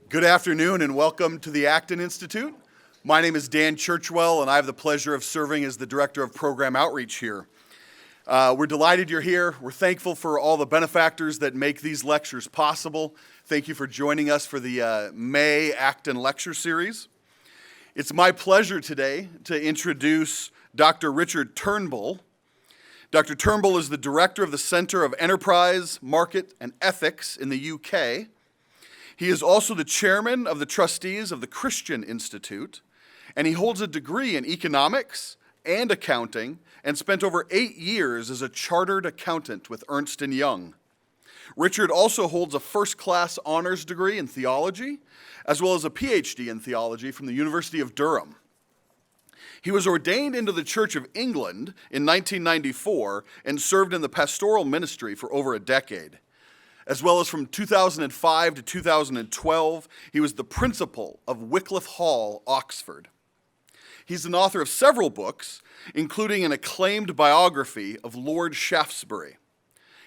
Good afternoon and welcome to the Acton Institute. My name is Dan Churchwell and I have the pleasure of serving as the Director of Program Outreach here. We're delighted you're here. We're thankful for all the benefactors that make these lectures possible. Thank you for joining us for the May Acton Lecture Series. It's my pleasure today to introduce Dr. Richard Turnbull. Dr. Turnbull is the Director of the Centre of Enterprise, Market and Ethics in the UK. He is also the chairman of the trustees of the Christian Institute, and he holds a degree in economics and accounting and spent over 8 years as a chartered accountant with Ernst and Young. Richard also holds a first-class honors degree in theology, as well as a Ph.D. in theology from the University of Durham. He was ordained into the Church of England in 1994 and served in the pastoral ministry for over a decade. As well as from 2005 to 2012, he was the principal of Wycliffe Hall, Oxford. He's an author of several books, including an acclaimed biography of Lord Shaftesbury.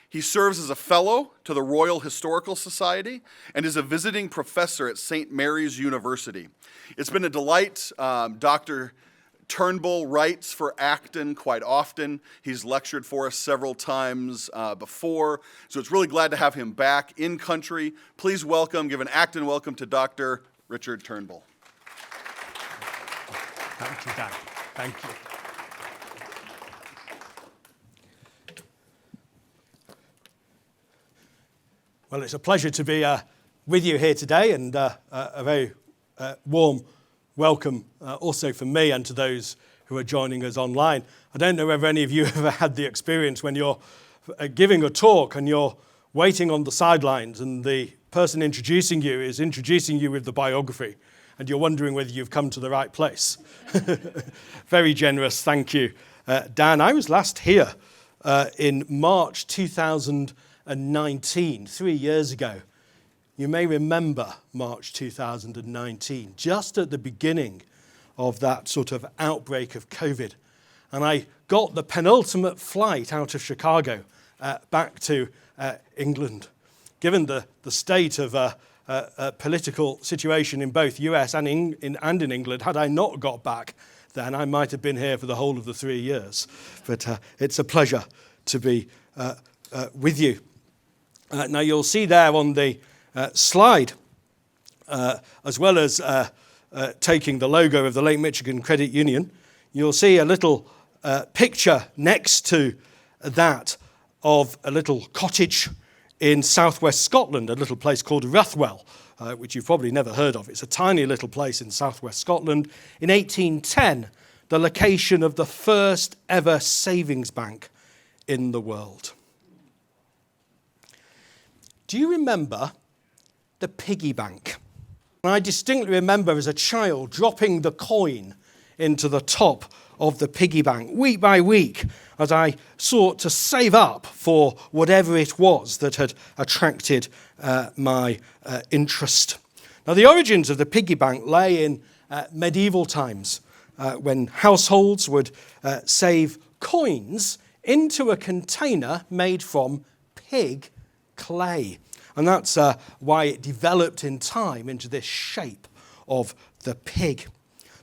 He serves as a fellow to the Royal Historical Society and is a visiting professor at St. Mary's University. It's been a delight. Dr. Turnbull writes for Acton quite often. He's lectured for us several times before, so it's really glad to have him back in country. Please give an Acton welcome to Dr. Richard Turnbull. Thank you, Dan. Thank you. Well, it's a pleasure to be with you here today, and a very warm welcome also from me and to those who are joining us online. I don't know whether any of you have ever had the experience when you're giving a talk and you're waiting on the sidelines and the person introducing you is introducing you with the biography and you're wondering whether you've come to the right place. Very generous, thank you, Dan. I was last here in March 2019, 3 years ago. You may remember March 2019, just at the beginning of that sort of outbreak of COVID. And I got the penultimate flight out of Chicago back to England. Given the state of political situation in both US and in England, had I not got back then, I might have been here for the whole of the 3 years. But it's a pleasure to be with you. Now you'll see there on the slide, as well as taking the logo of the Lake Michigan Credit Union, you'll see a little picture next to that of a little cottage in southwest Scotland, a little place called Ruthwell, which you've probably never heard of. It's a tiny little place in southwest Scotland. In 1810, the location of the first ever savings bank in the world. Do you remember the piggy bank? I distinctly remember as a child dropping the coin into the top of the piggy bank week by week as I sought to save up for whatever it was that had attracted my interest. Now, the origins of the piggy bank lay in medieval times when households would save coins into a container made from pig clay. And that's why it developed in time into this shape of the pig.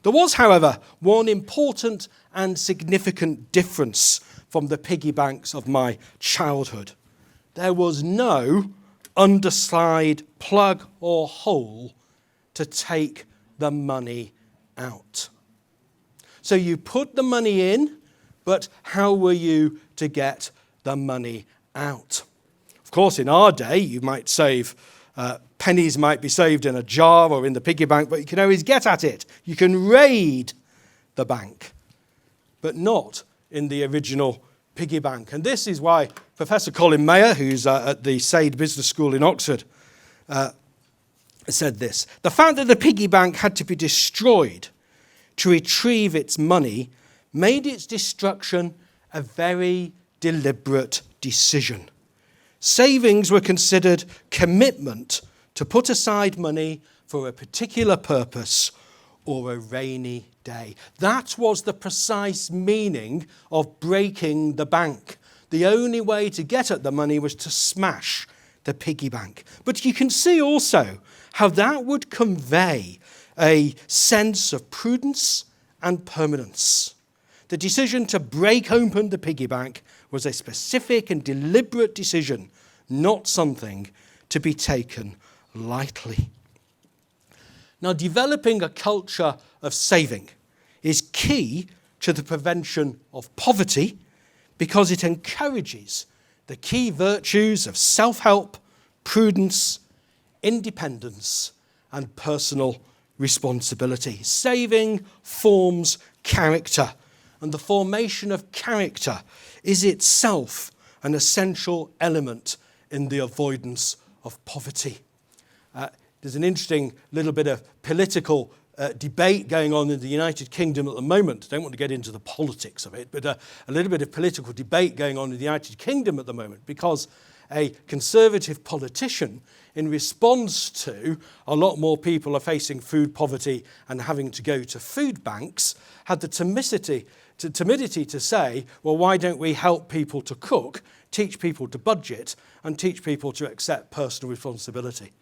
There was, however, one important and significant difference from the piggy banks of my childhood. There was no underside plug or hole to take the money out. So you put the money in, but how were you to get the money out? Of course, in our day, you might save, pennies might be saved in a jar or in the piggy bank, but you can always get at it. You can raid the bank, but not in the original piggy bank. And this is why Professor Colin Mayer, who's at the Sade Business School in Oxford, said this. The fact that the piggy bank had to be destroyed to retrieve its money made its destruction a very deliberate decision. Savings were considered commitment to put aside money for a particular purpose or a rainy day. That was the precise meaning of breaking the bank. The only way to get at the money was to smash the piggy bank. But you can see also how that would convey a sense of prudence and permanence. The decision to break open the piggy bank was a specific and deliberate decision, not something to be taken lightly. Now, developing a culture of saving is key to the prevention of poverty because it encourages the key virtues of self-help, prudence, independence, and personal responsibility. Saving forms character, and the formation of character is itself an essential element in the avoidance of poverty. There's an interesting little bit of political debate going on in the United Kingdom at the moment. I don't want to get into the politics of it, but a little bit of political debate going on in the United Kingdom at the moment because a Conservative politician, in response to a lot more people are facing food poverty and having to go to food banks, had the timidity to say, well, why don't we help people to cook, teach people to budget, and teach people to accept personal responsibility?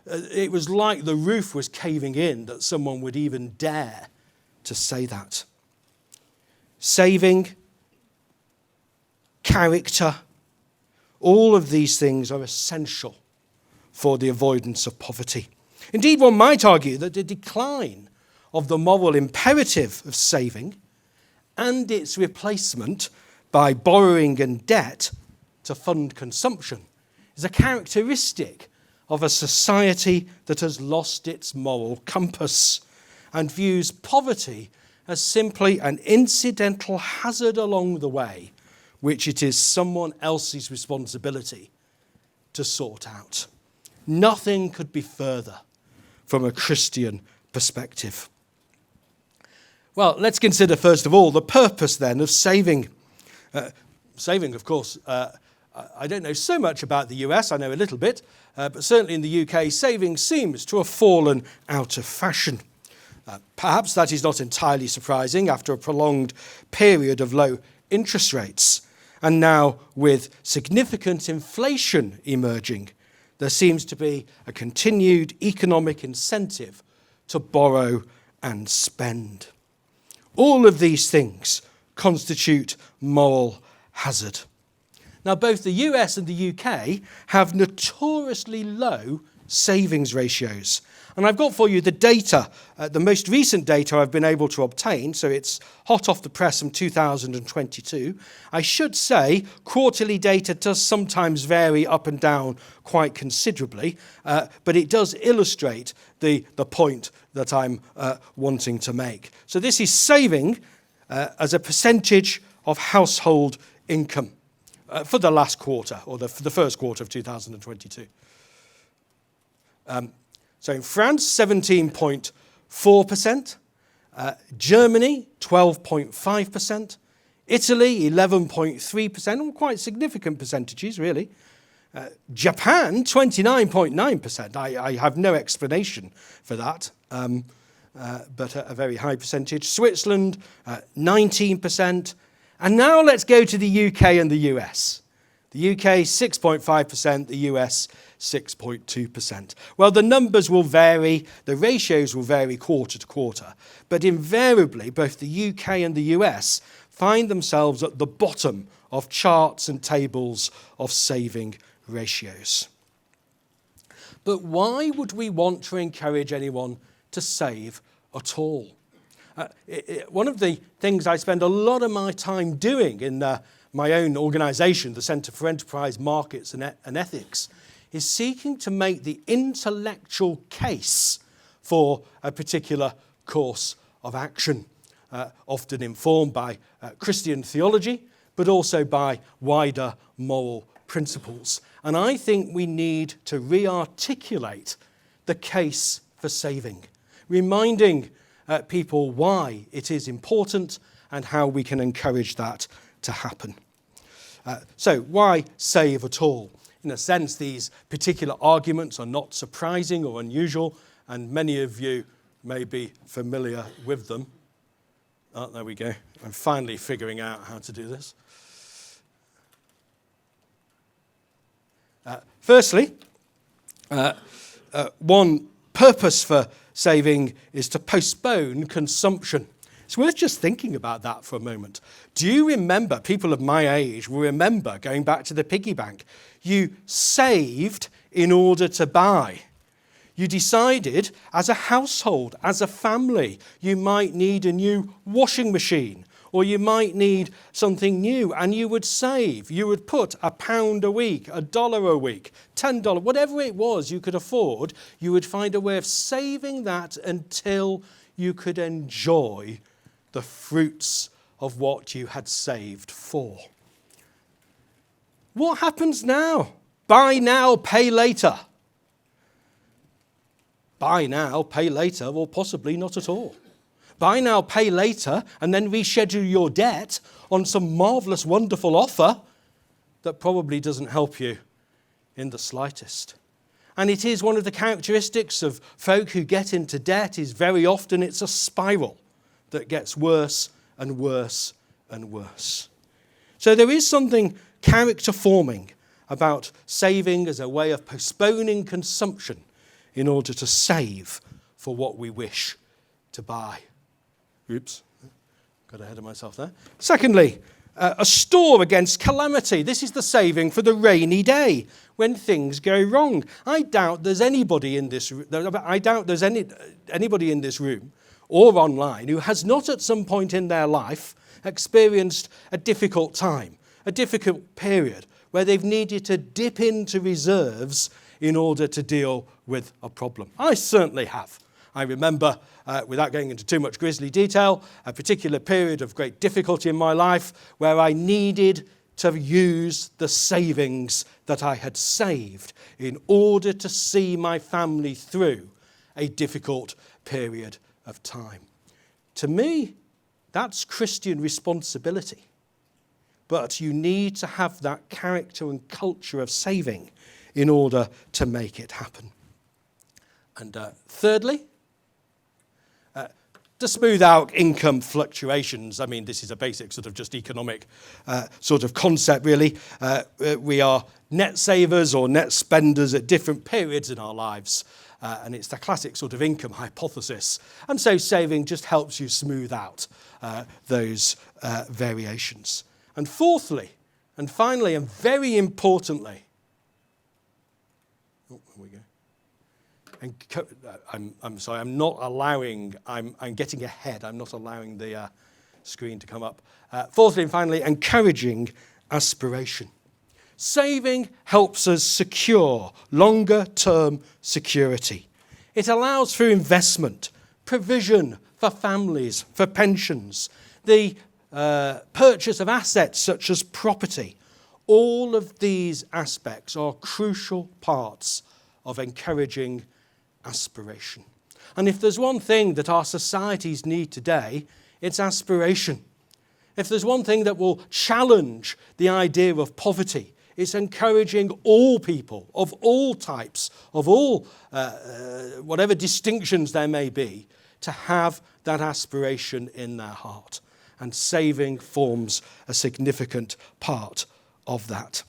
It was like the roof was caving in that someone would even dare to say that. Saving, character, all of these things are essential for the avoidance of poverty. Indeed, one might argue that the decline of the moral imperative of saving and its replacement by borrowing and debt to fund consumption is a characteristic of a society that has lost its moral compass and views poverty as simply an incidental hazard along the way, which it is someone else's responsibility to sort out. Nothing could be further from a Christian perspective. Well, let's consider first of all the purpose then of saving. Saving, of course, I don't know so much about the US, I know a little bit, but certainly in the UK, saving seems to have fallen out of fashion. Perhaps that is not entirely surprising after a prolonged period of low interest rates. And now, with significant inflation emerging, there seems to be a continued economic incentive to borrow and spend. All of these things constitute moral hazard. Now, both the US and the UK have notoriously low savings ratios. And I've got for you the data, the most recent data I've been able to obtain, so it's hot off the press from 2022. I should say quarterly data does sometimes vary up and down quite considerably, but it does illustrate the point that I'm wanting to make. So this is saving as a percentage of household income for the last quarter, or the first quarter of 2022. So in France, 17.4%, Germany, 12.5%, Italy, 11.3%, all quite significant percentages, really. Japan, 29.9%. I have no explanation for that, but a very high percentage. Switzerland, 19%. And now let's go to the UK and the US. The UK, 6.5%, the US, 6.2%. Well, the numbers will vary, the ratios will vary quarter to quarter, but invariably both the UK and the US find themselves at the bottom of charts and tables of saving ratios. But why would we want to encourage anyone to save at all? One of the things I spend a lot of my time doing in my own organisation, the Centre for Enterprise Markets and Ethics, is seeking to make the intellectual case for a particular course of action, often informed by Christian theology, but also by wider moral principles. And I think we need to re-articulate the case for saving, reminding people why it is important and how we can encourage that to happen. So why save at all? In a sense, these particular arguments are not surprising or unusual, and many of you may be familiar with them. Oh, there we go. I'm finally figuring out how to do this. Firstly, one purpose for saving is to postpone consumption. It's worth just thinking about that for a moment. Do you remember, people of my age will remember going back to the piggy bank, you saved in order to buy. You decided as a household, as a family, you might need a new washing machine, or you might need something new, and you would save. You would put £1 a week, $1 a week, $10, whatever it was you could afford, you would find a way of saving that until you could enjoy the fruits of what you had saved for. What happens now? Buy now, pay later. Buy now, pay later, or possibly not at all. Buy now, pay later, and then reschedule your debt on some marvellous, wonderful offer that probably doesn't help you in the slightest. And it is one of the characteristics of folk who get into debt is very often it's a spiral that gets worse and worse and worse. So there is something character forming about saving as a way of postponing consumption in order to save for what we wish to buy. Oops, got ahead of myself there. Secondly, a store against calamity. This is the saving for the rainy day when things go wrong. I doubt there's anybody in this room or online who has not at some point in their life experienced a difficult time, a difficult period where they've needed to dip into reserves in order to deal with a problem. I certainly have. I remember, without going into too much grisly detail, a particular period of great difficulty in my life where I needed to use the savings that I had saved in order to see my family through a difficult period of time. To me, that's Christian responsibility. But you need to have that character and culture of saving in order to make it happen. And thirdly, to smooth out income fluctuations. I mean, this is a basic sort of just economic sort of concept, really. We are net savers or net spenders at different periods in our lives. And it's the classic sort of income hypothesis. And so saving just helps you smooth out those variations. And fourthly, and finally, and very importantly, here we go. I'm sorry, I'm getting ahead. I'm not allowing the screen to come up. Fourthly and finally, encouraging aspiration. Saving helps us secure longer-term security. It allows for investment, provision for families, for pensions, the purchase of assets such as property. All of these aspects are crucial parts of encouraging aspiration. And if there's one thing that our societies need today, it's aspiration. If there's one thing that will challenge the idea of poverty, it's encouraging all people of all types, of all whatever distinctions there may be, to have that aspiration in their heart. And saving forms a significant part of that.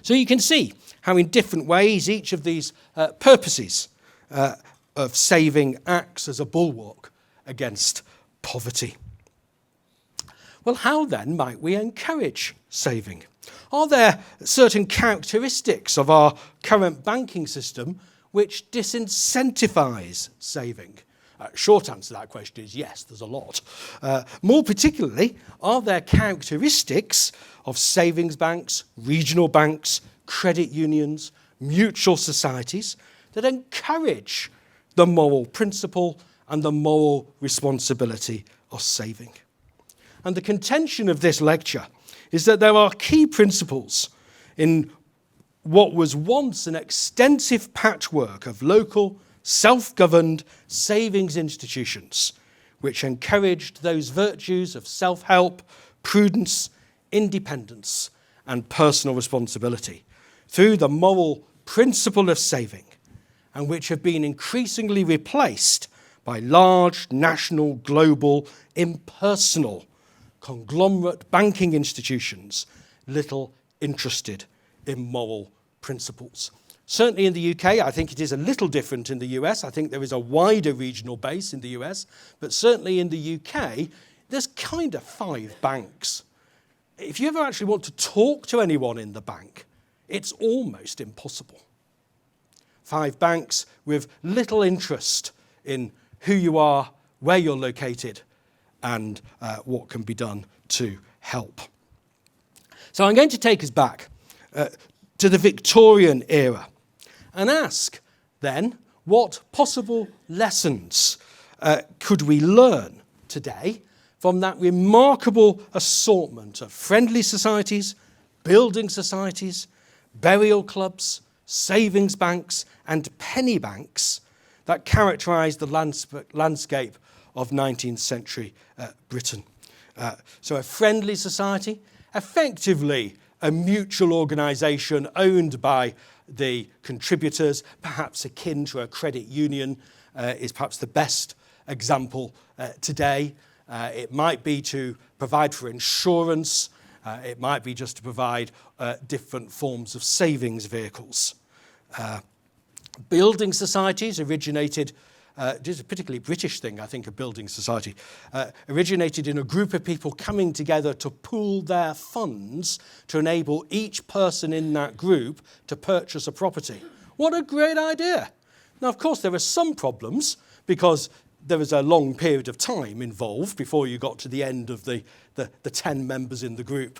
So you can see how in different ways each of these purposes of saving acts as a bulwark against poverty. Well, how then might we encourage saving? Are there certain characteristics of our current banking system which disincentivize saving? Short answer to that question is yes, there's a lot. More particularly, are there characteristics of savings banks, regional banks, credit unions, mutual societies that encourage the moral principle and the moral responsibility of saving? And the contention of this lecture is that there are key principles in what was once an extensive patchwork of local, self-governed savings institutions which encouraged those virtues of self-help, prudence, independence, and personal responsibility through the moral principle of saving, and which have been increasingly replaced by large, national, global, impersonal, conglomerate banking institutions, little interested in moral principles. Certainly in the UK, I think it is a little different in the US. I think there is a wider regional base in the US, but certainly in the UK, there's kind of 5 banks. If you ever actually want to talk to anyone in the bank, it's almost impossible. 5 banks with little interest in who you are, where you're located, and what can be done to help. So I'm going to take us back to the Victorian era and ask then, what possible lessons could we learn today from that remarkable assortment of friendly societies, building societies, burial clubs, savings banks, and penny banks that characterised the landscape of 19th century Britain. So a friendly society, effectively a mutual organisation owned by the contributors, perhaps akin to a credit union, is perhaps the best example today. It might be to provide for insurance. It might be just to provide different forms of savings vehicles. Building societies originated, this is a particularly British thing, I think, a building society, originated in a group of people coming together to pool their funds to enable each person in that group to purchase a property. What a great idea. Now, of course, there are some problems because there was a long period of time involved before you got to the end of the 10 members in the group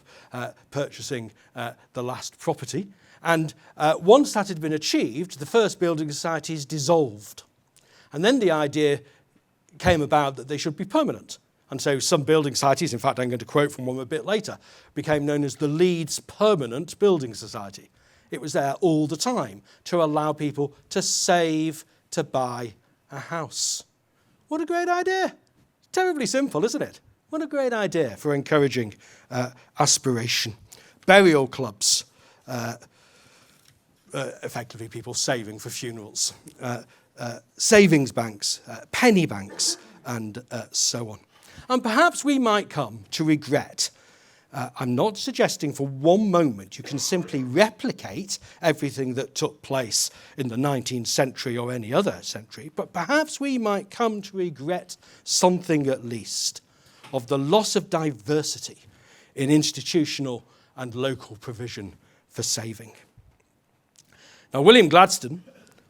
purchasing the last property. And once that had been achieved, the first building societies dissolved. And then the idea came about that they should be permanent. And so some building societies, in fact I'm going to quote from one a bit later, became known as the Leeds Permanent Building Society. It was there all the time to allow people to save to buy a house. What a great idea. Terribly simple, isn't it? What a great idea for encouraging aspiration. Burial clubs, effectively people saving for funerals. Savings banks, penny banks, and so on. And perhaps we might come to regret. I'm not suggesting for one moment you can simply replicate everything that took place in the 19th century or any other century, but perhaps we might come to regret something at least of the loss of diversity in institutional and local provision for saving. Now, William Gladstone,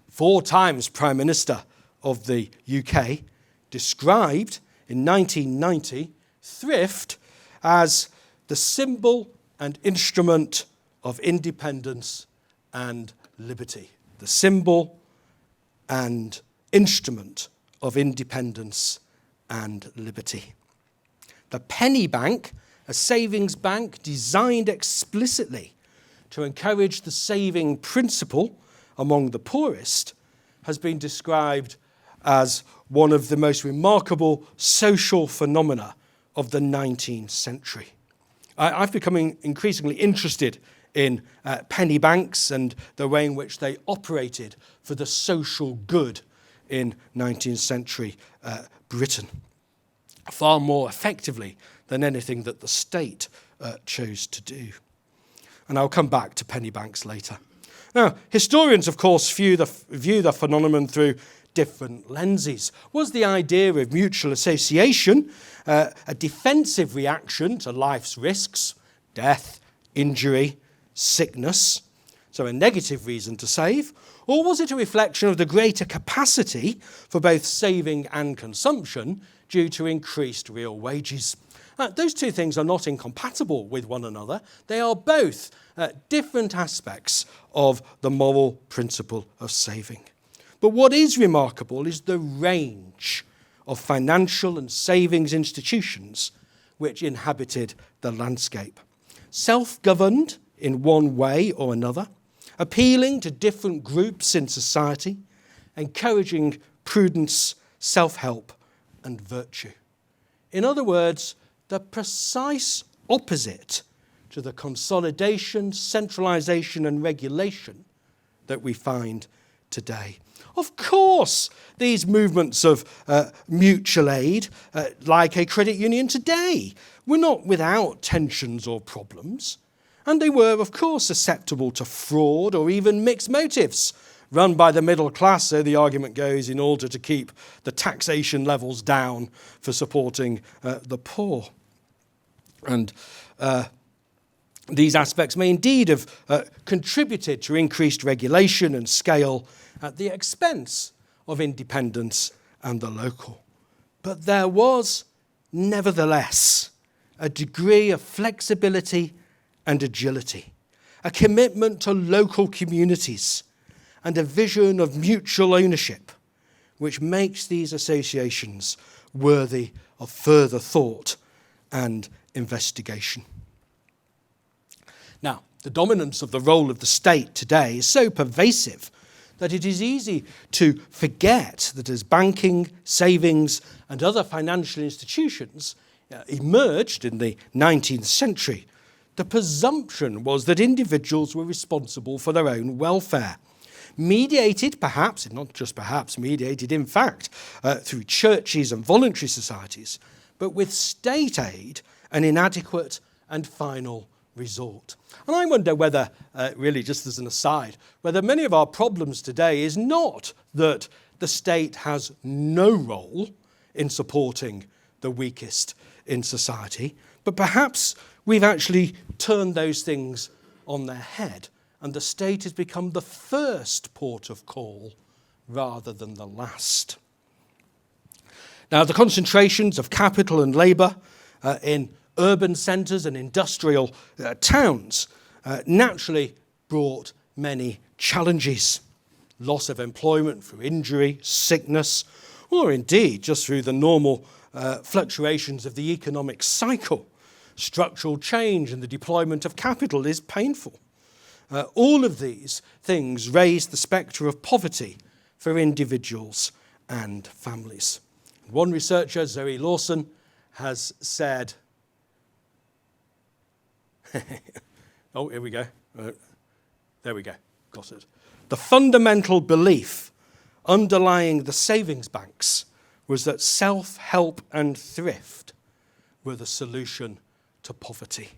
4 times Prime Minister of the UK, described in 1990 thrift as the symbol and instrument of independence and liberty. The symbol and instrument of independence and liberty. The penny bank, a savings bank designed explicitly to encourage the saving principle among the poorest, has been described as one of the most remarkable social phenomena of the 19th century. I've become increasingly interested in penny banks and the way in which they operated for the social good in 19th century Britain, far more effectively than anything that the state chose to do. And I'll come back to penny banks later. Now, historians, of course, view the phenomenon through different lenses. Was the idea of mutual association a defensive reaction to life's risks, death, injury, sickness, so a negative reason to save? Or was it a reflection of the greater capacity for both saving and consumption due to increased real wages? Those two things are not incompatible with one another. They are both different aspects of the moral principle of saving. But what is remarkable is the range of financial and savings institutions which inhabited the landscape. Self-governed in one way or another, appealing to different groups in society, encouraging prudence, self-help, and virtue. In other words, the precise opposite to the consolidation, centralisation, and regulation that we find today. Of course, these movements of mutual aid, like a credit union today, were not without tensions or problems. And they were, of course, susceptible to fraud or even mixed motives run by the middle class, so the argument goes, in order to keep the taxation levels down for supporting the poor. And these aspects may indeed have contributed to increased regulation and scale at the expense of independence and the local. But there was, nevertheless, a degree of flexibility and agility, a commitment to local communities, and a vision of mutual ownership, which makes these associations worthy of further thought and investigation. Now, the dominance of the role of the state today is so pervasive that it is easy to forget that as banking, savings, and other financial institutions emerged in the 19th century, the presumption was that individuals were responsible for their own welfare, mediated perhaps, not just perhaps, mediated in fact, through churches and voluntary societies, but with state aid an inadequate and final resort. And I wonder whether, really just as an aside, whether many of our problems today is not that the state has no role in supporting the weakest in society, but perhaps we've actually turned those things on their head, and the state has become the first port of call rather than the last. Now, the concentrations of capital and labour in urban centres and industrial towns naturally brought many challenges. Loss of employment through injury, sickness, or indeed just through the normal fluctuations of the economic cycle. Structural change and the deployment of capital is painful. All of these things raise the spectre of poverty for individuals and families. One researcher, Zoe Lawson, has said, oh, here we go. There we go. Got it. The fundamental belief underlying the savings banks was that self-help and thrift were the solution to poverty.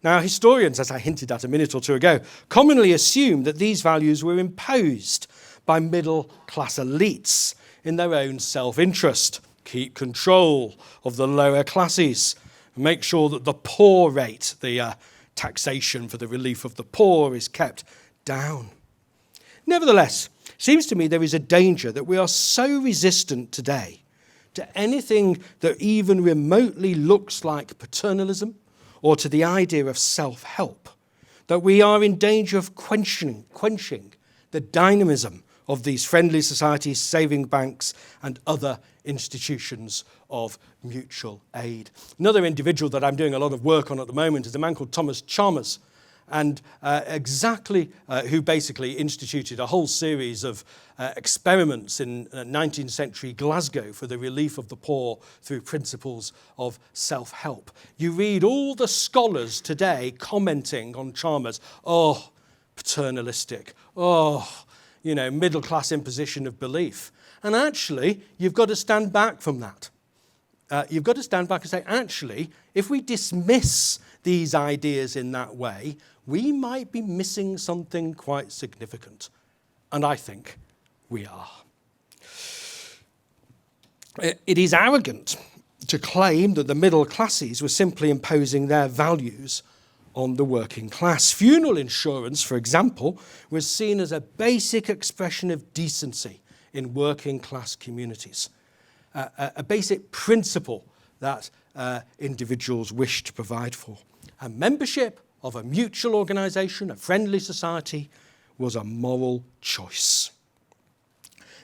Now, historians, as I hinted at a minute or two ago, commonly assume that these values were imposed by middle-class elites in their own self-interest, keep control of the lower classes, make sure that the poor rate, the taxation for the relief of the poor, is kept down. Nevertheless, it seems to me there is a danger that we are so resistant today to anything that even remotely looks like paternalism or to the idea of self-help, that we are in danger of quenching the dynamism of these friendly societies, saving banks, and other institutions of mutual aid. Another individual that I'm doing a lot of work on at the moment is a man called Thomas Chalmers, and who basically instituted a whole series of experiments in 19th century Glasgow for the relief of the poor through principles of self-help. You read all the scholars today commenting on Chalmers, oh, paternalistic, oh, middle-class imposition of belief. And actually, you've got to stand back from that. You've got to stand back and say, actually, if we dismiss these ideas in that way, we might be missing something quite significant. And I think we are. It is arrogant to claim that the middle classes were simply imposing their values on the working class. Funeral insurance, for example, was seen as a basic expression of decency in working class communities, a basic principle that individuals wish to provide for. And membership of a mutual organisation, a friendly society, was a moral choice.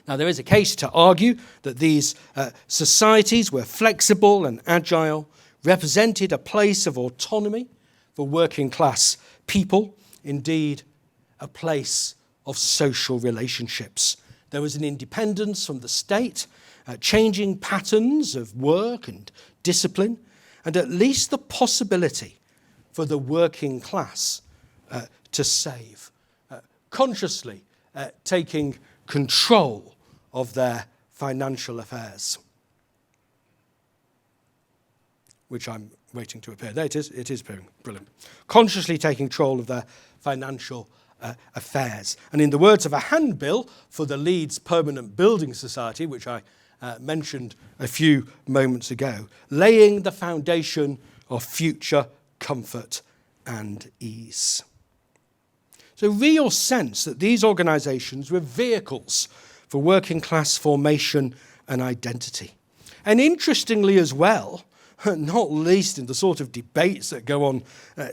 Now, there is a case to argue that these societies were flexible and agile, represented a place of autonomy for working class people, indeed a place of social relationships. There was an independence from the state, changing patterns of work and discipline, and at least the possibility for the working class to save, consciously taking control of their financial affairs, which I'm waiting to appear. There it is. It is appearing. Brilliant. Consciously taking control of their financial affairs. And in the words of a handbill for the Leeds Permanent Building Society, which I mentioned a few moments ago, laying the foundation of future comfort and ease. So real sense that these organisations were vehicles for working class formation and identity. And interestingly as well, not least in the sort of debates that go on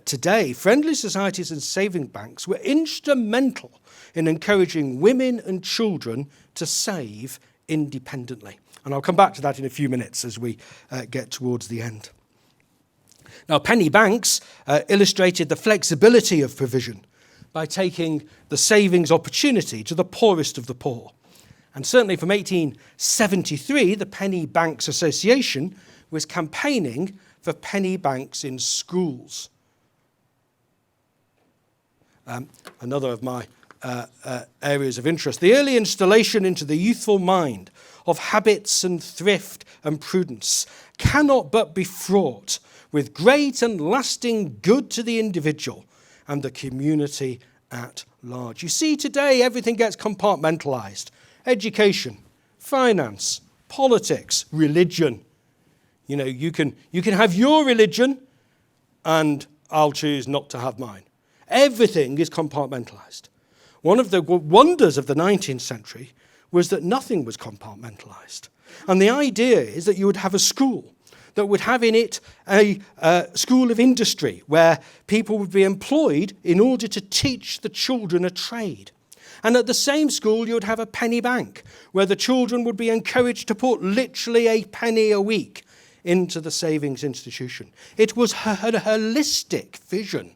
today, friendly societies and saving banks were instrumental in encouraging women and children to save independently. And I'll come back to that in a few minutes as we get towards the end. Now, penny banks illustrated the flexibility of provision by taking the savings opportunity to the poorest of the poor. And certainly from 1873, the Penny Banks Association was campaigning for penny banks in schools. Another of my areas of interest, the early installation into the youthful mind of habits and thrift and prudence cannot but be fraught with great and lasting good to the individual and the community at large. You see, today everything gets compartmentalised. Education, finance, politics, religion. You know, you can have your religion and I'll choose not to have mine. Everything is compartmentalised. One of the wonders of the 19th century was that nothing was compartmentalised. And the idea is that you would have a school that would have in it a school of industry where people would be employed in order to teach the children a trade. And at the same school, you would have a penny bank where the children would be encouraged to put literally a penny a week into the savings institution. It was a holistic vision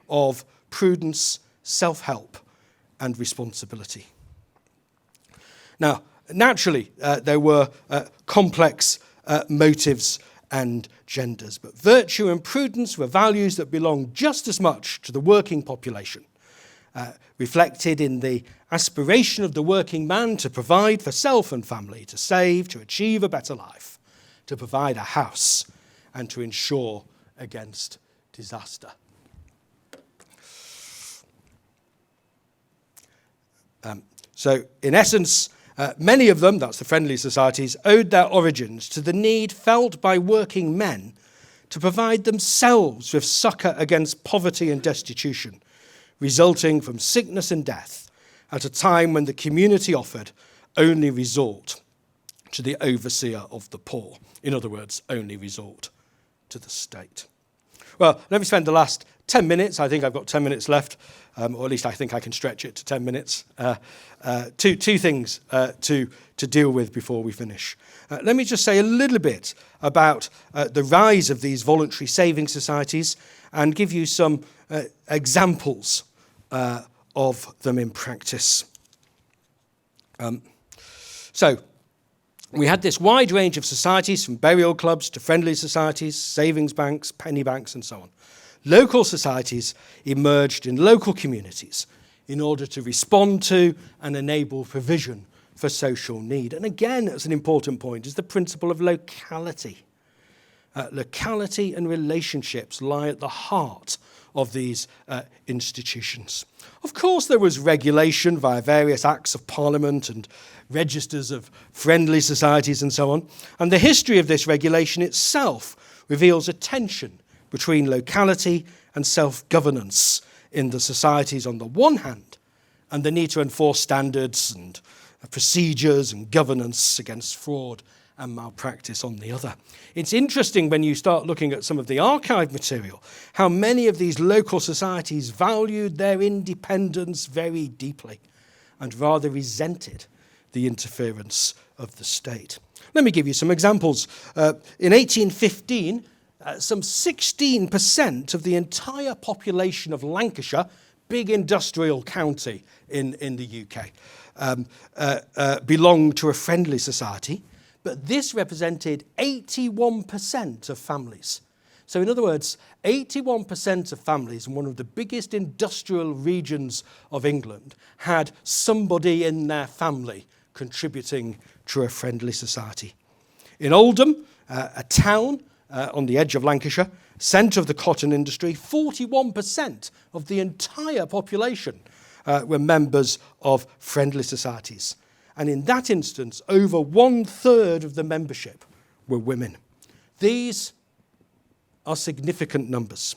of prudence, self-help, and responsibility. Now, naturally, there were complex motives and genders, but virtue and prudence were values that belonged just as much to the working population, reflected in the aspiration of the working man to provide for self and family, to save, to achieve a better life, to provide a house, and to ensure against disaster. So, in essence, many of them, that's the friendly societies, owed their origins to the need felt by working men to provide themselves with succour against poverty and destitution, resulting from sickness and death at a time when the community offered only resort to the overseer of the poor. In other words, only resort to the state. Well, let me spend the last 10 minutes, I think I've got 10 minutes left, or at least I think I can stretch it to 10 minutes. Two things to deal with before we finish. Let me just say a little bit about the rise of these voluntary saving societies and give you some examples of them in practice. So, we had this wide range of societies, from burial clubs to friendly societies, savings banks, penny banks, and so on. Local societies emerged in local communities in order to respond to and enable provision for social need. And again, that's an important point, is the principle of locality. Locality and relationships lie at the heart of these institutions. Of course, there was regulation via various acts of parliament and registers of friendly societies and so on. And the history of this regulation itself reveals a tension between locality and self-governance in the societies on the one hand, and the need to enforce standards and procedures and governance against fraud and malpractice on the other. It's interesting when you start looking at some of the archive material, how many of these local societies valued their independence very deeply and rather resented the interference of the state. Let me give you some examples. In 1815, some 16% of the entire population of Lancashire, big industrial county in the UK, belonged to a friendly society, but this represented 81% of families. So in other words, 81% of families in one of the biggest industrial regions of England had somebody in their family contributing to a friendly society. In Oldham, a town on the edge of Lancashire, centre of the cotton industry. 41% of the entire population were members of friendly societies. And in that instance, over 1/3 of the membership were women. These are significant numbers.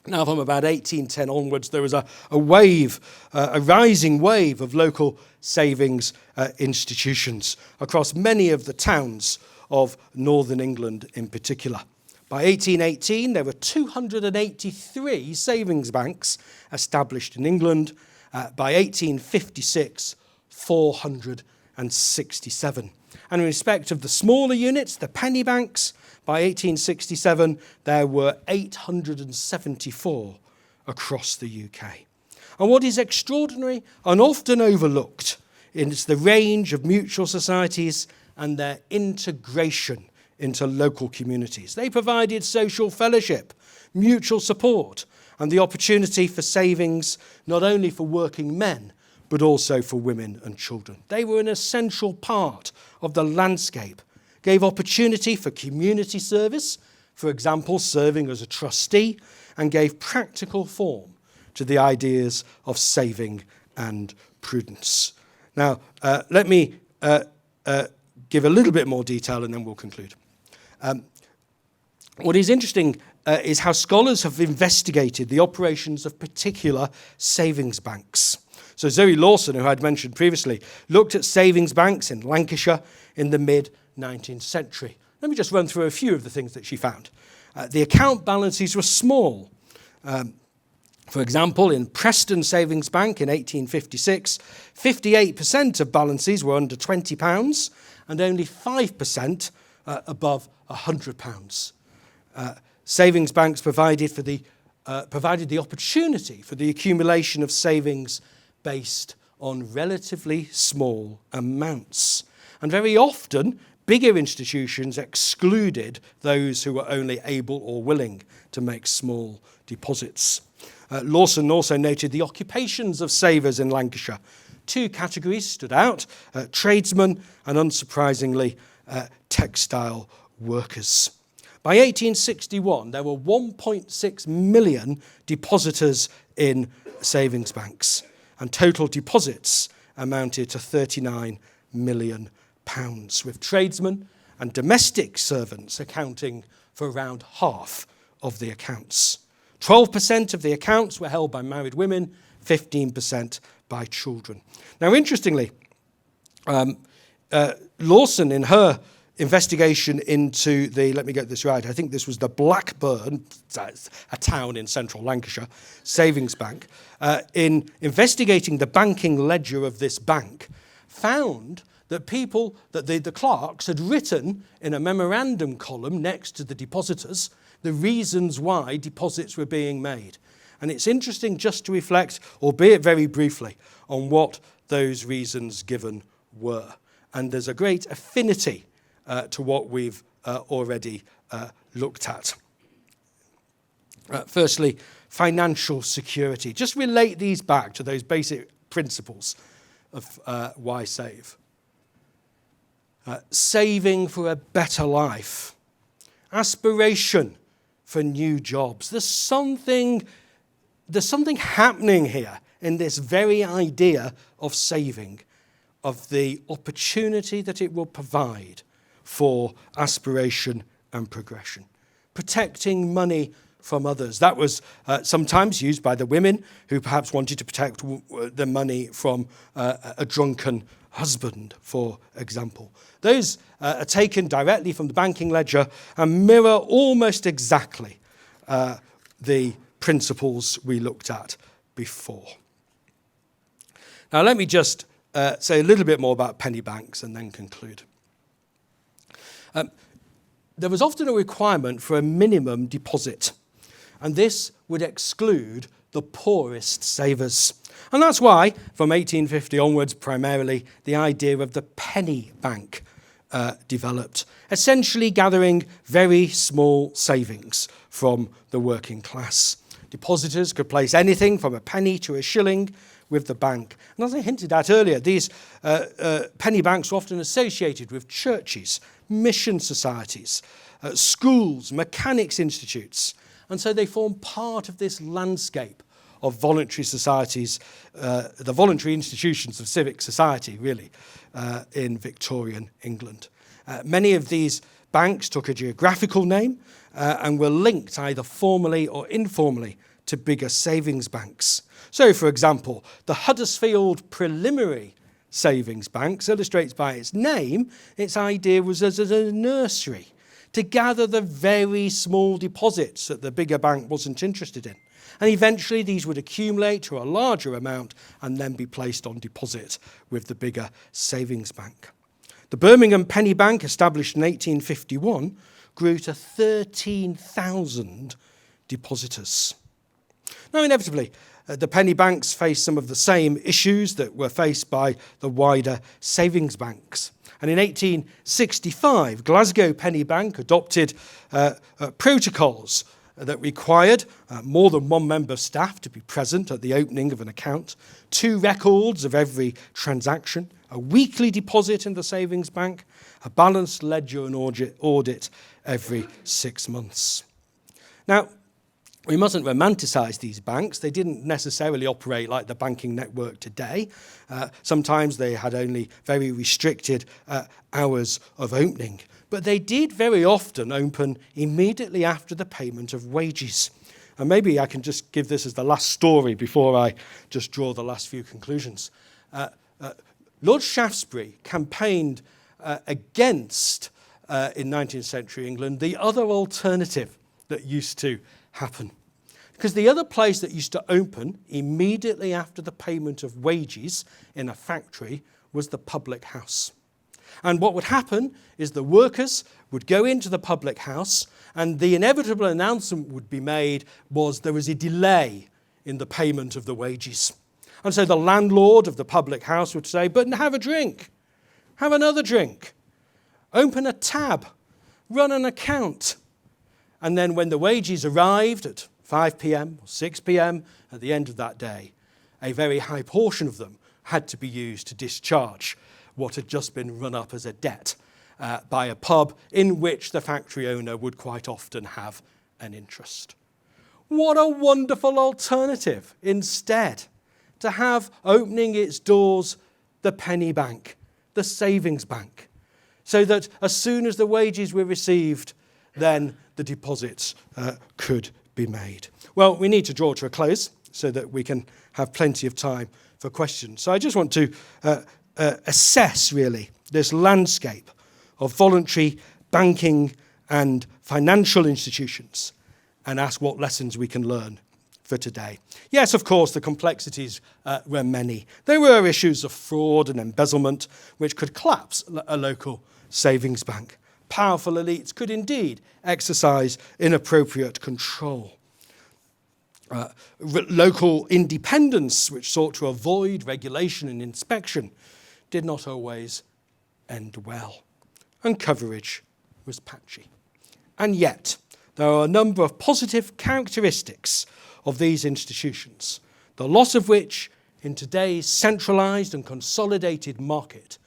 Now, from about 1810 onwards, there was a rising wave of local savings institutions across many of the towns of northern England in particular. By 1818, there were 283 savings banks established in England. By 1856, 467. And in respect of the smaller units, the penny banks, by 1867, there were 874 across the UK. And what is extraordinary and often overlooked is the range of mutual societies and their integration into local communities. They provided social fellowship, mutual support, and the opportunity for savings not only for working men, but also for women and children. They were an essential part of the landscape, gave opportunity for community service, for example, serving as a trustee, and gave practical form to the ideas of saving and prudence. Now, let me give a little bit more detail and then we'll conclude. What is interesting is how scholars have investigated the operations of particular savings banks. So Zoe Lawson, who I'd mentioned previously, looked at savings banks in Lancashire in the mid-19th century. Let me just run through a few of the things that she found. The account balances were small. For example, in Preston Savings Bank in 1856, 58% of balances were under £20 and only 5% above £100. Savings banks provided the opportunity for the accumulation of savings based on relatively small amounts. And very often, bigger institutions excluded those who were only able or willing to make small deposits. Lawson also noted the occupations of savers in Lancashire. Two categories stood out, tradesmen and, unsurprisingly, textile workers. By 1861, there were 1.6 million depositors in savings banks, and total deposits amounted to £39 million, with tradesmen and domestic servants accounting for around half of the accounts. 12% of the accounts were held by married women, 15% by children. Now, interestingly, Lawson, in her investigation into let me get this right, I think this was the Blackburn, a town in central Lancashire, savings bank, in investigating the banking ledger of this bank, found that the clerks had written in a memorandum column next to the depositors the reasons why deposits were being made. And it's interesting just to reflect, albeit very briefly, on what those reasons given were. And there's a great affinity to what we've already looked at. Firstly, financial security. Just relate these back to those basic principles of why save. Saving for a better life. Aspiration for new jobs. There's something happening here in this very idea of saving, of the opportunity that it will provide for aspiration and progression. Protecting money from others. That was sometimes used by the women who perhaps wanted to protect the money from a drunken husband, for example. Those are taken directly from the banking ledger and mirror almost exactly the principles we looked at before. Now, let me just say a little bit more about penny banks and then conclude. There was often a requirement for a minimum deposit, and this would exclude the poorest savers. And that's why, from 1850 onwards, primarily, the idea of the penny bank developed, essentially gathering very small savings from the working class. Depositors could place anything from a penny to a shilling with the bank. And as I hinted at earlier, these penny banks were often associated with churches, mission societies, schools, mechanics institutes. And so they form part of this landscape of voluntary societies, the voluntary institutions of civic society, really, in Victorian England. Many of these banks took a geographical name and were linked either formally or informally to bigger savings banks. So, for example, the Huddersfield Preliminary Savings Banks illustrates by its name, its idea was as a nursery to gather the very small deposits that the bigger bank wasn't interested in. And eventually these would accumulate to a larger amount and then be placed on deposit with the bigger savings bank. The Birmingham Penny Bank, established in 1851, grew to 13,000 depositors. Now, inevitably, the penny banks faced some of the same issues that were faced by the wider savings banks. And in 1865, Glasgow Penny Bank adopted protocols that required more than one member of staff to be present at the opening of an account, 2 records of every transaction, a weekly deposit in the savings bank, a balanced ledger and audit every 6 months. Now, we mustn't romanticise these banks. They didn't necessarily operate like the banking network today. Sometimes they had only very restricted hours of opening. But they did very often open immediately after the payment of wages. And maybe I can just give this as the last story before I just draw the last few conclusions. Lord Shaftesbury campaigned against, in 19th century England, the other alternative that used to happen. Because the other place that used to open immediately after the payment of wages in a factory was the public house. And what would happen is the workers would go into the public house and the inevitable announcement would be made was there was a delay in the payment of the wages. And so the landlord of the public house would say, but have a drink, have another drink, open a tab, run an account. And then when the wages arrived at 5 p.m. or 6 p.m. at the end of that day, a very high portion of them had to be used to discharge what had just been run up as a debt by a pub in which the factory owner would quite often have an interest. What a wonderful alternative instead to have opening its doors the penny bank, the savings bank, so that as soon as the wages were received, then the deposits could be made. Well, we need to draw to a close so that we can have plenty of time for questions. So I just want to assess, really, this landscape of voluntary banking and financial institutions and ask what lessons we can learn for today. Yes, of course, the complexities were many. There were issues of fraud and embezzlement which could collapse a local savings bank. Powerful elites could indeed exercise inappropriate control. Local independence, which sought to avoid regulation and inspection, did not always end well. And coverage was patchy. And yet, there are a number of positive characteristics of these institutions, the loss of which in today's centralised and consolidated market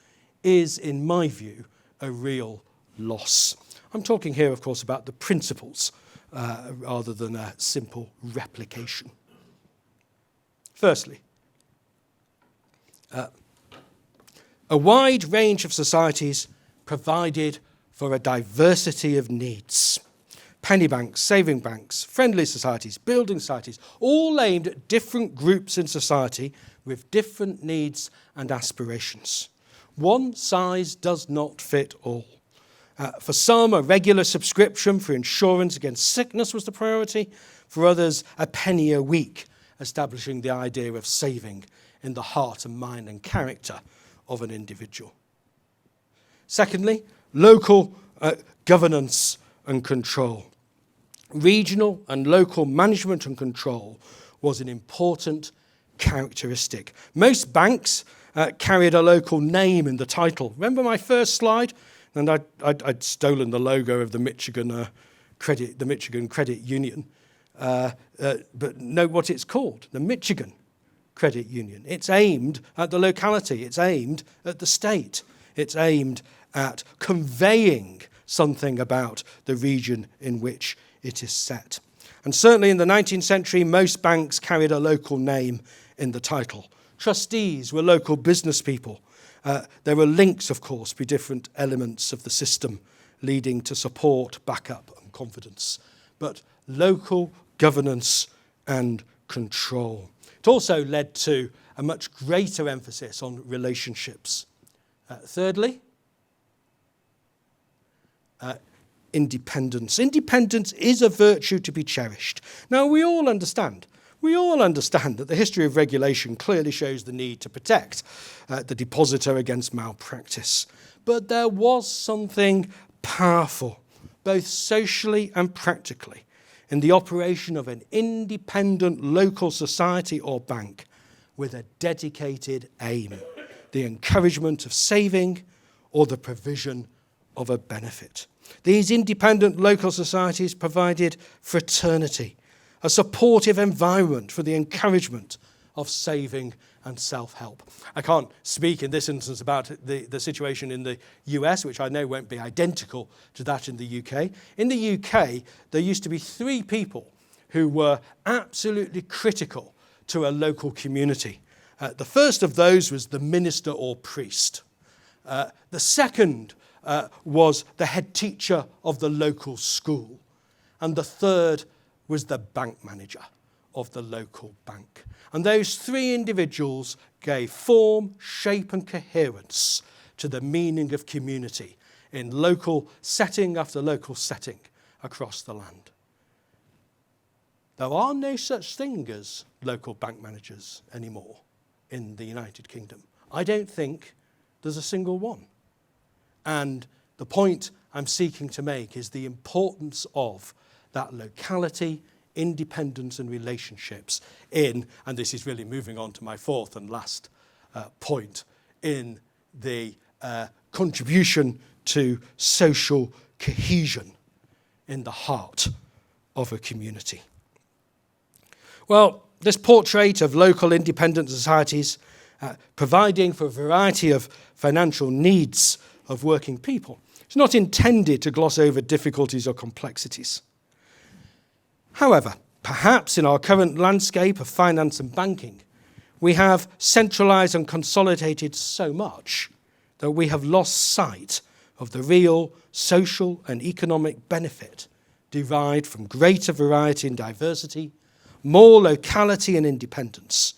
is, in my view, a real loss. I'm talking here, of course, about the principles rather than a simple replication. Firstly, a wide range of societies provided for a diversity of needs. Penny banks, saving banks, friendly societies, building societies, all aimed at different groups in society with different needs and aspirations. One size does not fit all. For some, a regular subscription for insurance against sickness was the priority. For others, a penny a week, establishing the idea of saving in the heart and mind and character of an individual. Secondly, local governance and control. Regional and local management and control was an important characteristic. Most banks carried a local name in the title. Remember my first slide? And I'd stolen the logo of the Michigan Credit Union. But note what it's called, the Michigan Credit Union. It's aimed at the locality. It's aimed at the state. It's aimed at conveying something about the region in which it is set. And certainly in the 19th century, most banks carried a local name in the title. Trustees were local business people. There were links, of course, with different elements of the system leading to support, backup, and confidence. But local governance and control. It also led to a much greater emphasis on relationships. Thirdly, independence. Independence is a virtue to be cherished. Now, we all understand that the history of regulation clearly shows the need to protect the depositor against malpractice. But there was something powerful, both socially and practically, in the operation of an independent local society or bank with a dedicated aim, the encouragement of saving or the provision of a benefit. These independent local societies provided fraternity, a supportive environment for the encouragement of saving and self-help. I can't speak in this instance about the situation in the US, which I know won't be identical to that in the UK. In the UK, there used to be 3 people who were absolutely critical to a local community. The first of those was the minister or priest. The second was the head teacher of the local school. And the third was the bank manager of the local bank. And those 3 individuals gave form, shape, and coherence to the meaning of community in local setting after local setting across the land. There are no such thing as local bank managers anymore in the United Kingdom. I don't think there's a single one. And the point I'm seeking to make is the importance of that locality, independence and relationships in, and this is really moving on to my 4th and last point, in the contribution to social cohesion in the heart of a community. Well, this portrait of local independent societies providing for a variety of financial needs of working people is not intended to gloss over difficulties or complexities. However, perhaps in our current landscape of finance and banking, we have centralised and consolidated so much that we have lost sight of the real social and economic benefit derived from greater variety and diversity, more locality and independence,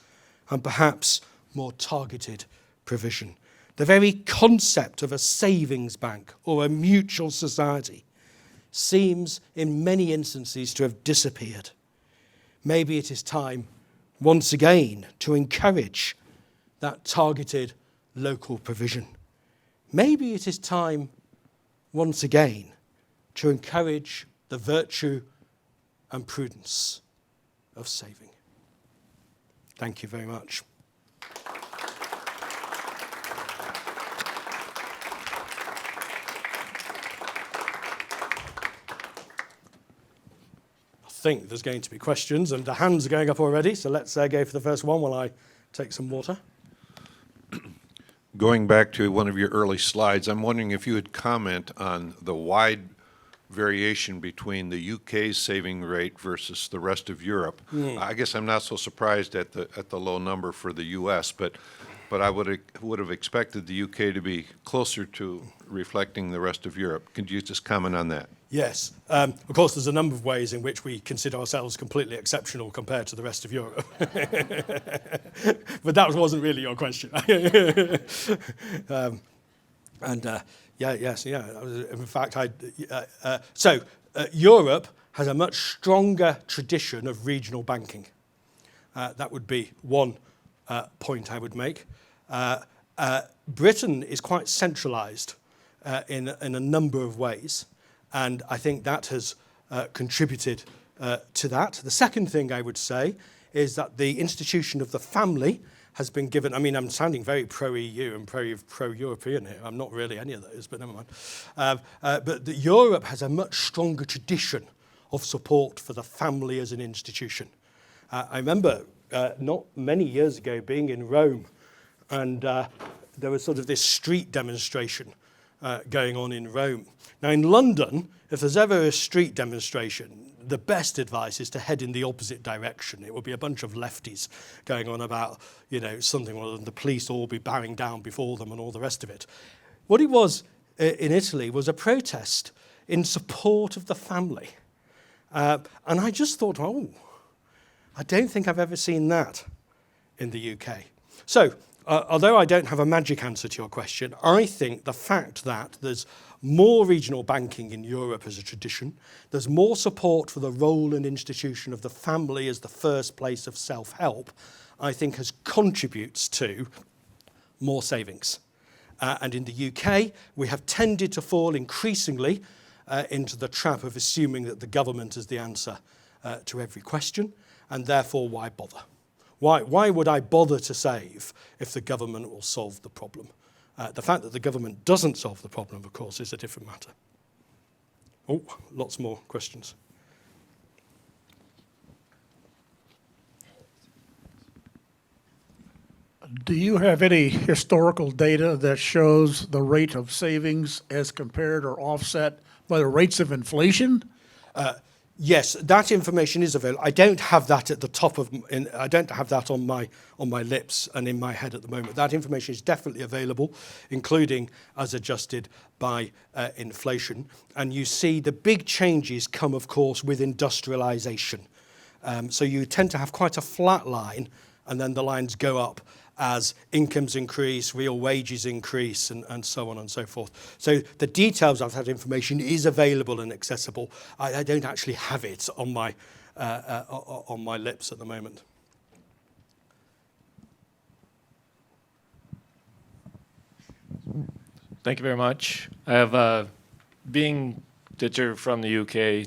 and perhaps more targeted provision. The very concept of a savings bank or a mutual society seems in many instances to have disappeared. Maybe it is time once again to encourage that targeted local provision. Maybe it is time once again to encourage the virtue and prudence of saving. Thank you very much. I think there's going to be questions, and the hands are going up already, so let's go for the first one while I take some water. Going back to one of your early slides, I'm wondering if you would comment on the wide variation between the UK's saving rate versus the rest of Europe. I guess I'm not so surprised at the low number for the US, but I would have expected the UK to be closer to reflecting the rest of Europe. Could you just comment on that? Yes. Of course, there's a number of ways in which we consider ourselves completely exceptional compared to the rest of Europe. But that wasn't really your question. In fact, Europe has a much stronger tradition of regional banking. That would be one point I would make. Britain is quite centralised in a number of ways, and I think that has contributed to that. The second thing I would say is that the institution of the family has been given, I mean, I'm sounding very pro-EU and pro-European here. I'm not really any of those, but never mind. But Europe has a much stronger tradition of support for the family as an institution. I remember not many years ago being in Rome, and there was sort of this street demonstration going on in Rome. Now, in London, if there's ever a street demonstration, the best advice is to head in the opposite direction. It will be a bunch of lefties going on about, something, and the police all be bowing down before them and all the rest of it. What it was in Italy was a protest in support of the family. And I just thought, I don't think I've ever seen that in the UK. So, although I don't have a magic answer to your question, I think the fact that there's more regional banking in Europe as a tradition, there's more support for the role and institution of the family as the first place of self-help, I think contributes to more savings. And in the UK, we have tended to fall increasingly into the trap of assuming that the government is the answer to every question, and therefore why bother? Why would I bother to save if the government will solve the problem? The fact that the government doesn't solve the problem, of course, is a different matter. Oh, lots more questions. Do you have any historical data that shows the rate of savings as compared or offset by the rates of inflation? Yes, that information is available. I don't have that at the top of. I don't have that on my lips and in my head at the moment. That information is definitely available, including as adjusted by inflation. And you see the big changes come, of course, with industrialisation. So you tend to have quite a flat line, and then the lines go up as incomes increase, real wages increase, and so on and so forth. So the details of that information is available and accessible. I don't actually have it on my lips at the moment. Thank you very much. I have, being that you're from the UK,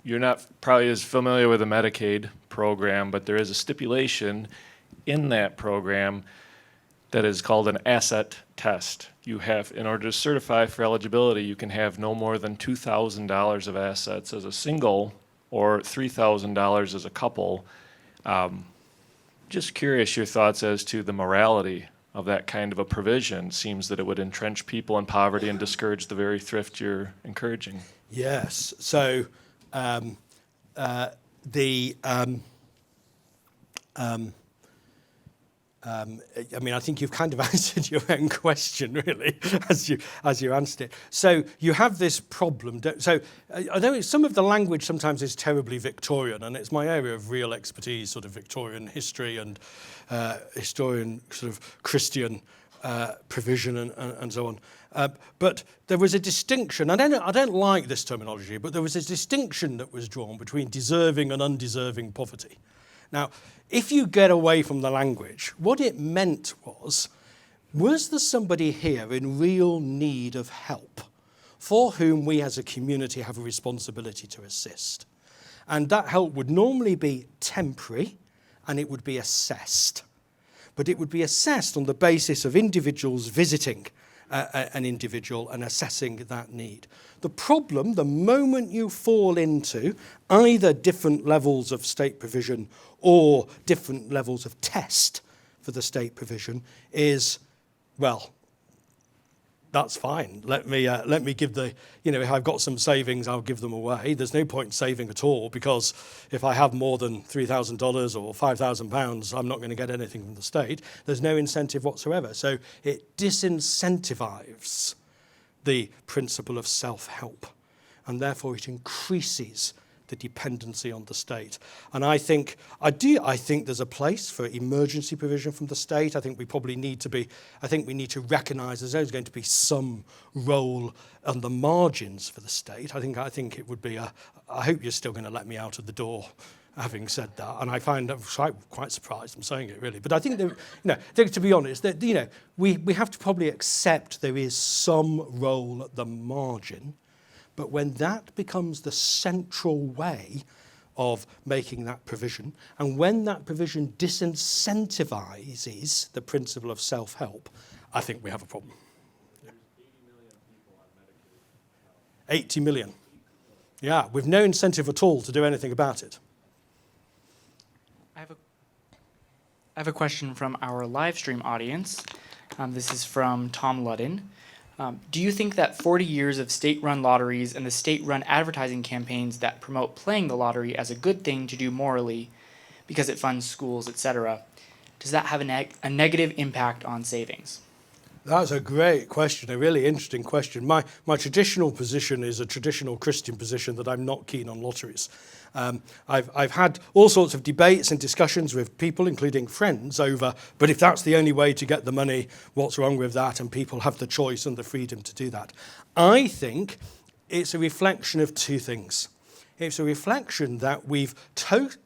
you're not probably as familiar with the Medicaid program, but there is a stipulation in that program that is called an asset test. You have, in order to certify for eligibility, you can have no more than $2,000 of assets as a single or $3,000 as a couple. Just curious your thoughts as to the morality of that kind of a provision. Seems that it would entrench people in poverty and discourage the very thrift you're encouraging. Yes. So I think you've kind of answered your own question, really, as you answered it. So you have this problem. So I know some of the language sometimes is terribly Victorian, and it's my area of real expertise, sort of Victorian history and historian sort of Christian provision and so on. But there was a distinction. I don't like this terminology, but there was a distinction that was drawn between deserving and undeserving poverty. Now, if you get away from the language, what it meant was there somebody here in real need of help for whom we as a community have a responsibility to assist? And that help would normally be temporary and it would be assessed. But it would be assessed on the basis of individuals visiting an individual and assessing that need. The problem, the moment you fall into either different levels of state provision or different levels of test for the state provision, is, well, that's fine. Let me give the, if I've got some savings, I'll give them away. There's no point in saving at all, because if I have more than $3,000 or £5,000, I'm not going to get anything from the state. There's no incentive whatsoever. So it disincentivises the principle of self-help, and therefore it increases the dependency on the state. And I think there's a place for emergency provision from the state. I think we need to recognise there's always going to be some role on the margins for the state. I think it would be I hope you're still going to let me out of the door having said that. And I find I'm quite surprised I'm saying it, really. But I think to be honest, that we have to probably accept there is some role at the margin. But when that becomes the central way of making that provision, and when that provision disincentivises the principle of self-help, I think we have a problem. Yeah. 80 million. Yeah, with no incentive at all to do anything about it. I have a question from our live stream audience. This is from Tom Ludden. Do you think that 40 years of state-run lotteries and the state-run advertising campaigns that promote playing the lottery as a good thing to do morally because it funds schools, etc., does that have a negative impact on savings? That's a great question, a really interesting question. My traditional position is a traditional Christian position that I'm not keen on lotteries. I've had all sorts of debates and discussions with people, including friends, over, but if that's the only way to get the money, what's wrong with that? And people have the choice and the freedom to do that. I think it's a reflection of two things. It's a reflection that we've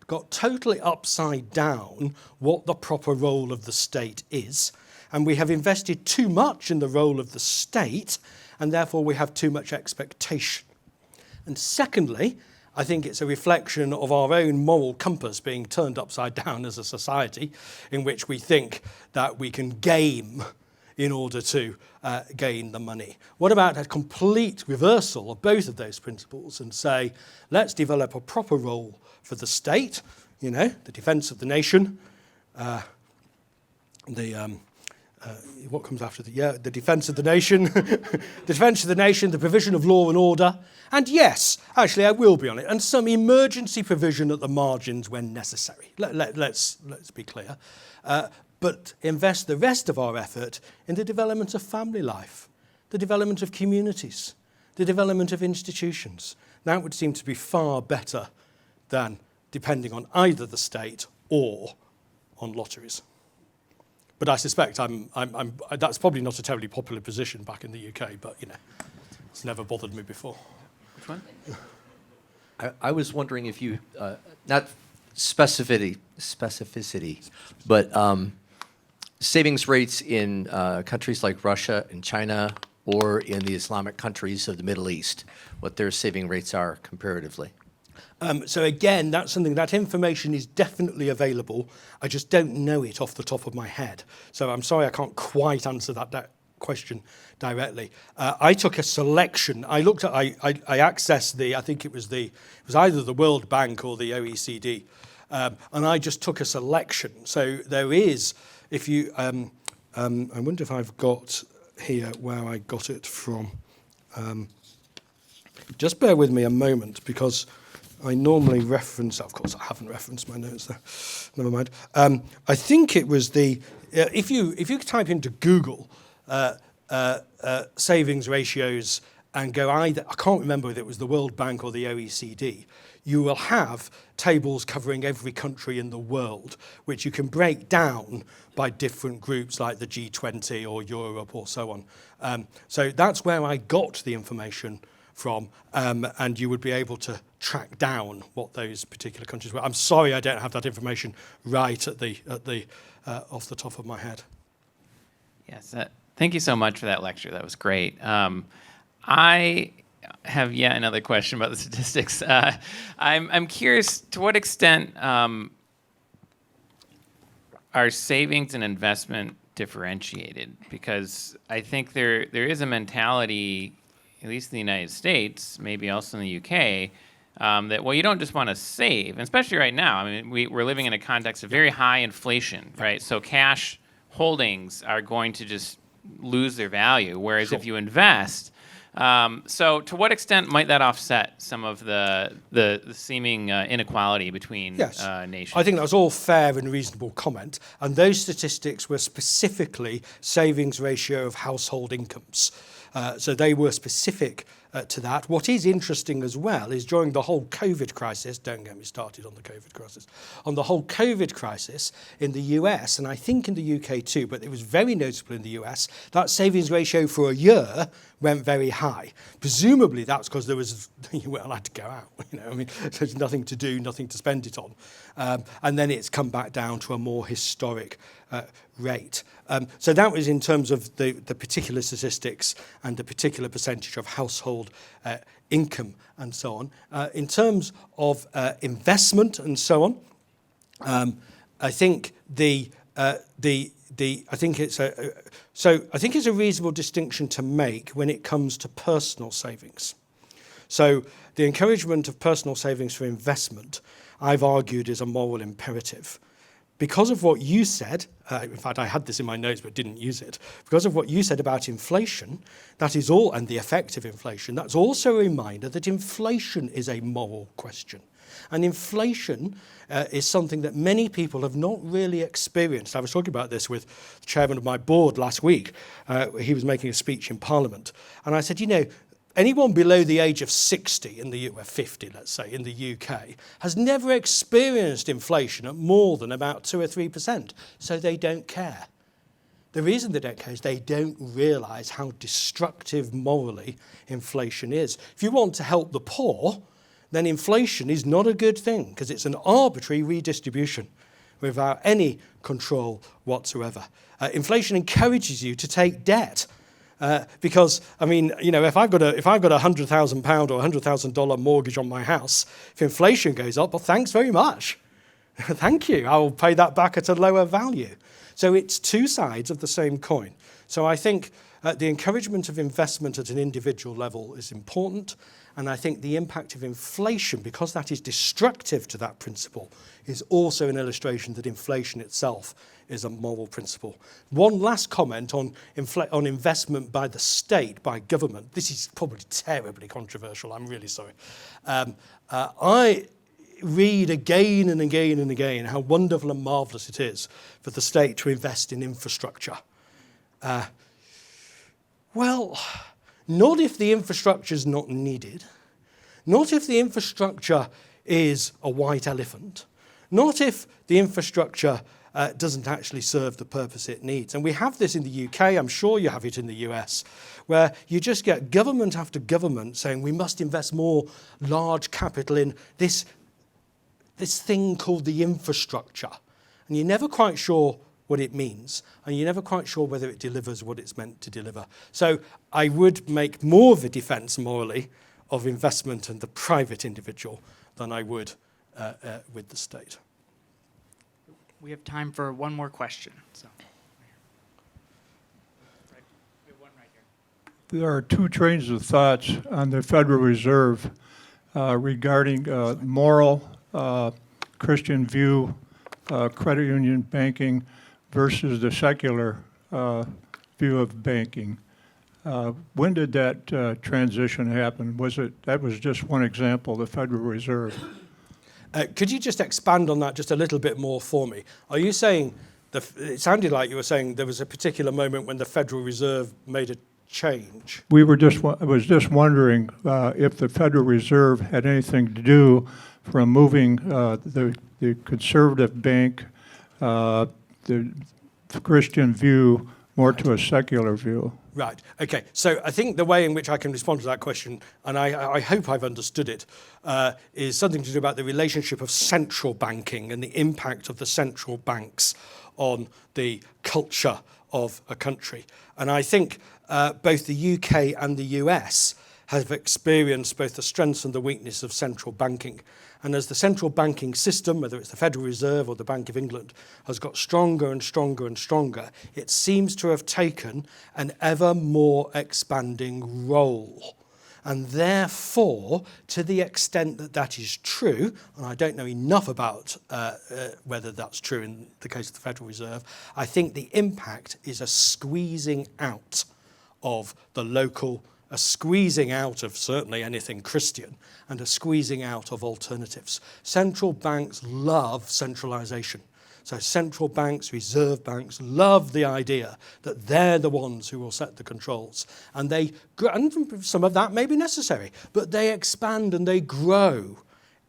got totally upside down what the proper role of the state is, and we have invested too much in the role of the state, and therefore we have too much expectation. And secondly, I think it's a reflection of our own moral compass being turned upside down as a society, in which we think that we can game in order to gain the money. What about a complete reversal of both of those principles and say, let's develop a proper role for the state, the defence of the nation, what comes after the defence of the nation, the defence of the nation, the provision of law and order, and yes, actually I will be on it, and some emergency provision at the margins when necessary. Let's be clear. But invest the rest of our effort in the development of family life, the development of communities, the development of institutions. That would seem to be far better than depending on either the state or on lotteries. But I suspect that's probably not a terribly popular position back in the UK, but it's never bothered me before. Which one? I was wondering if you, not specificity, but savings rates in countries like Russia and China or in the Islamic countries of the Middle East, what their saving rates are comparatively. So again, that's something, that information is definitely available. I just don't know it off the top of my head. So I'm sorry I can't quite answer that question directly. I took a selection. I accessed I think it was either the World Bank or the OECD, and I just took a selection. So there is, if you, I wonder if I've got here where I got it from. Just bear with me a moment, because I normally reference, of course I haven't referenced my notes there, never mind. I think it was if you type into Google savings ratios and go either, I can't remember whether it was the World Bank or the OECD, you will have tables covering every country in the world, which you can break down by different groups like the G20 or Europe or so on. So that's where I got the information from, and you would be able to track down what those particular countries were. I'm sorry I don't have that information right at the off the top of my head. Yes, thank you so much for that lecture. That was great. I have yet another question about the statistics. I'm curious, to what extent are savings and investment differentiated? Because I think there is a mentality, at least in the United States, maybe also in the UK, that, well, you don't just want to save, and especially right now. I mean, we're living in a context of very high inflation, right? So cash holdings are going to just lose their value, whereas if you invest, so to what extent might that offset some of the seeming inequality between nations? I think that was all fair and reasonable comment, and those statistics were specifically savings ratio of household incomes. So they were specific to that. What is interesting as well is during the whole COVID crisis, don't get me started on the COVID crisis, on the whole COVID crisis in the US, and I think in the UK too, but it was very noticeable in the US, that savings ratio for a year went very high. Presumably that's because there was, you weren't allowed to go out, I mean, there's nothing to do, nothing to spend it on. And then it's come back down to a more historic rate. So that was in terms of the particular statistics and the particular percentage of household income and so on. In terms of investment and so on, I think I think it's a reasonable distinction to make when it comes to personal savings. So the encouragement of personal savings for investment, I've argued, is a moral imperative. because of what you said, in fact, I had this in my notes but didn't use it, because of what you said about inflation, that is all, and the effect of inflation, that's also a reminder that inflation is a moral question. And inflation is something that many people have not really experienced. I was talking about this with the chairman of my board last week. He was making a speech in Parliament. And I said, you know, anyone below the age of 60 in the US, 50, let's say, in the UK, has never experienced inflation at more than about 2 or 3%. So they don't care. The reason they don't care is they don't realise how destructive morally inflation is. If you want to help the poor, then inflation is not a good thing because it's an arbitrary redistribution without any control whatsoever. Inflation encourages you to take debt because, I mean, you know, if I've got a £100,000 or $100,000 mortgage on my house, if inflation goes up, well, thanks very much. Thank you. I will pay that back at a lower value. So it's two sides of the same coin. So I think the encouragement of investment at an individual level is important. And I think the impact of inflation, because that is destructive to that principle, is also an illustration that inflation itself is a moral principle. One last comment on investment by the state, by government. This is probably terribly controversial. I'm really sorry. I read again and again and again how wonderful and marvellous it is for the state to invest in infrastructure. Well, not if the infrastructure is not needed, not if the infrastructure is a white elephant, not if the infrastructure doesn't actually serve the purpose it needs. And we have this in the UK, I'm sure you have it in the US, where you just get government after government saying we must invest more large capital in this thing called the infrastructure. And you're never quite sure what it means, and you're never quite sure whether it delivers what it's meant to deliver. So I would make more of a defence morally of investment in the private individual than I would with the state. We have time for one more question. So. We have one right here. There are two trains of thoughts on the Federal Reserve regarding moral Christian view, credit union banking versus the secular view of banking. When did that transition happen? That was just one example, the Federal Reserve. Could you just expand on that just a little bit more for me? Are you saying, it sounded like you were saying there was a particular moment when the Federal Reserve made a change? I was just wondering if the Federal Reserve had anything to do from moving the conservative bank, the Christian view, more to a secular view. Right. Okay. So I think the way in which I can respond to that question, and I hope I've understood it, is something to do about the relationship of central banking and the impact of the central banks on the culture of a country. And I think both the UK and the US have experienced both the strengths and the weakness of central banking. And as the central banking system, whether it's the Federal Reserve or the Bank of England, has got stronger and stronger and stronger, it seems to have taken an ever more expanding role. And therefore, to the extent that that is true, and I don't know enough about whether that's true in the case of the Federal Reserve, I think the impact is a squeezing out of the local, a squeezing out of certainly anything Christian, and a squeezing out of alternatives. Central banks love centralization. So central banks, reserve banks love the idea that they're the ones who will set the controls. And some of that may be necessary, but they expand and they grow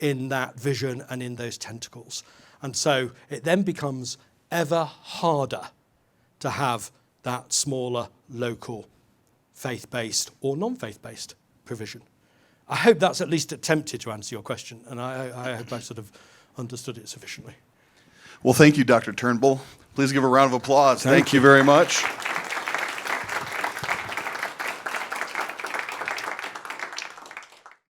in that vision and in those tentacles. And so it then becomes ever harder to have that smaller local faith-based or non-faith-based provision. I hope that's at least attempted to answer your question, and I hope I sort of understood it sufficiently. Well, thank you, Dr. Turnbull. Please give a round of applause. Thank you very much.